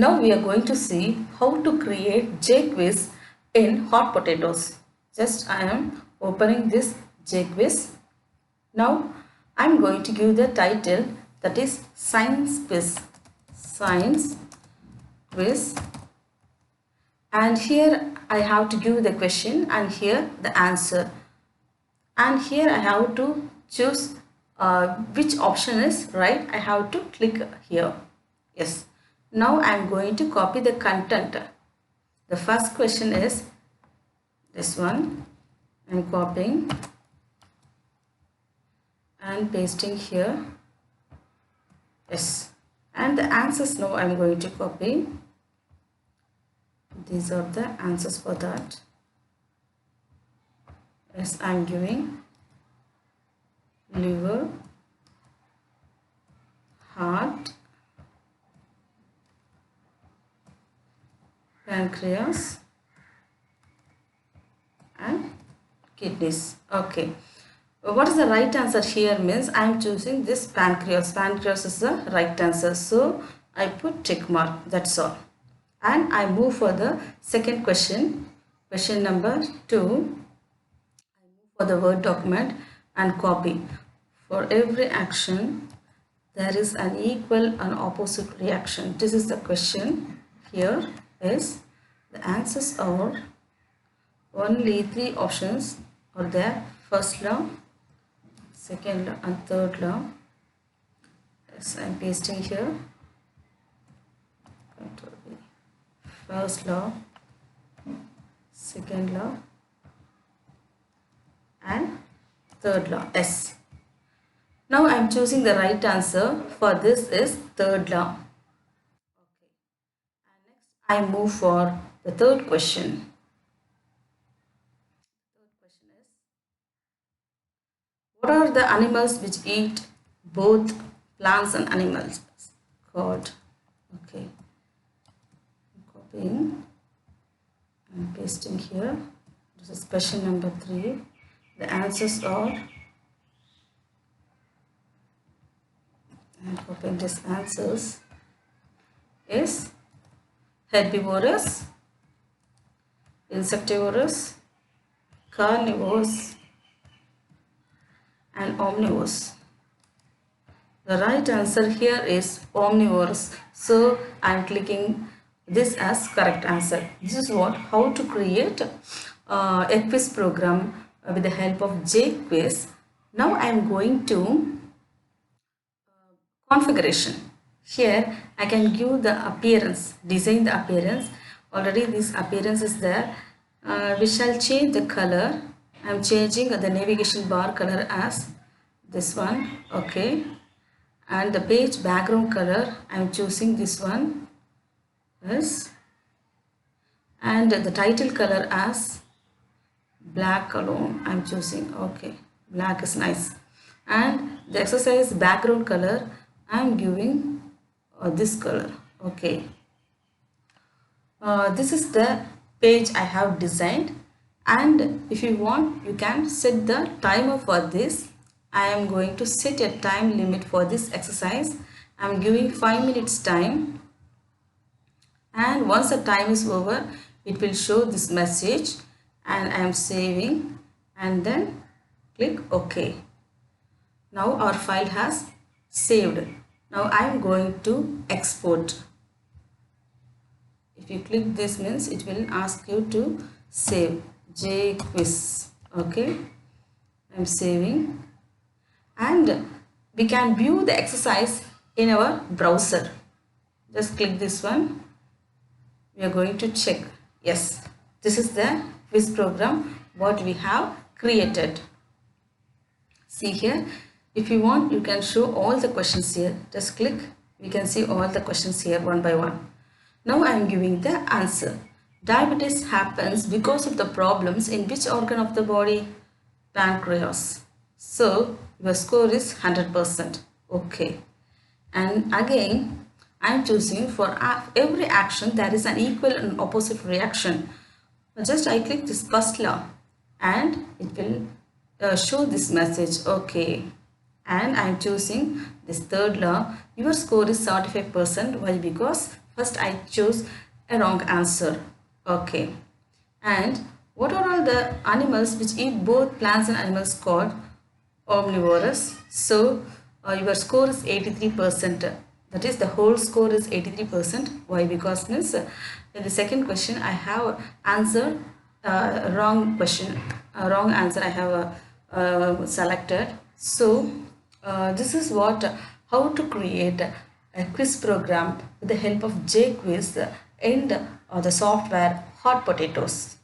Now we are going to see how to create jquiz in hot potatoes. Just I am opening this jquiz. Now I am going to give the title, that is science quiz. Science quiz, and here I have to give the question and here the answer, and here I have to choose which option is right. I have to click here. Yes. Now I am going to copy the content. The first question is this one. I am copying and pasting here. Yes. And the answers now I am going to copy. These are the answers for that. Yes, I am giving liver, heart, pancreas and kidneys. Okay. What is the right answer here means I am choosing this pancreas. Pancreas is the right answer. So I put tick mark. That's all. And I move for the second question. Question number 2. I move for the Word document and copy. For every action, there is an equal and opposite reaction. This is the question. Here is the answers are only 3 options are there. First law, second law and third law. Yes, I am pasting here. First law, second law and third law. Yes. Now I am choosing the right answer for this is third law. Okay. And next I move for the third question. Third question is, what are the animals which eat both plants and animals? God. Okay. Copying and pasting here. This is question number 3. The answers are, and copying these answers is herbivorous, insectivorous, carnivorous and omnivorous. The right answer here is omnivorous. So I am clicking this as correct answer. This is how to create a quiz program with the help of jquiz. Now I am going to configuration. Here I can give the appearance, design the appearance. Already this appearance is there. We shall change the color. I am changing the navigation bar color as this one. Okay. And the page background color I am choosing this one. Yes. And the title color as black alone I am choosing. Okay. Black is nice. And the exercise background color I am giving this color. Okay. This is the page I have designed, and if you want you can set the timer for this. I am going to set a time limit for this exercise. I am giving 5 minutes time, and once the time is over it will show this message, and I am saving and then click OK. Now our file has saved. Now I am going to export. If you click this means it will ask you to save jquiz. Okay, I am saving, and we can view the exercise in our browser. Just click this one. We are going to check. Yes, this is the quiz program what we have created. See here, if you want you can show all the questions here. Just click. We can see all the questions here one by one. Now I am giving the answer. Diabetes happens because of the problems in which organ of the body? Pancreas. So your score is 100%. Okay. And again I am choosing for every action there is an equal and opposite reaction. Just I click this first law and it will show this message. Okay. And I am choosing this third law. Your score is 75%. Why? Because First I choose a wrong answer. Okay. And what are all the animals which eat both plants and animals called omnivorous? So your score is 83%. That is, the whole score is 83%. Why? Because means in the second question I have answered wrong question, wrong answer I have selected. So this is what how to create a quiz program with the help of jquiz and the software Hot Potatoes.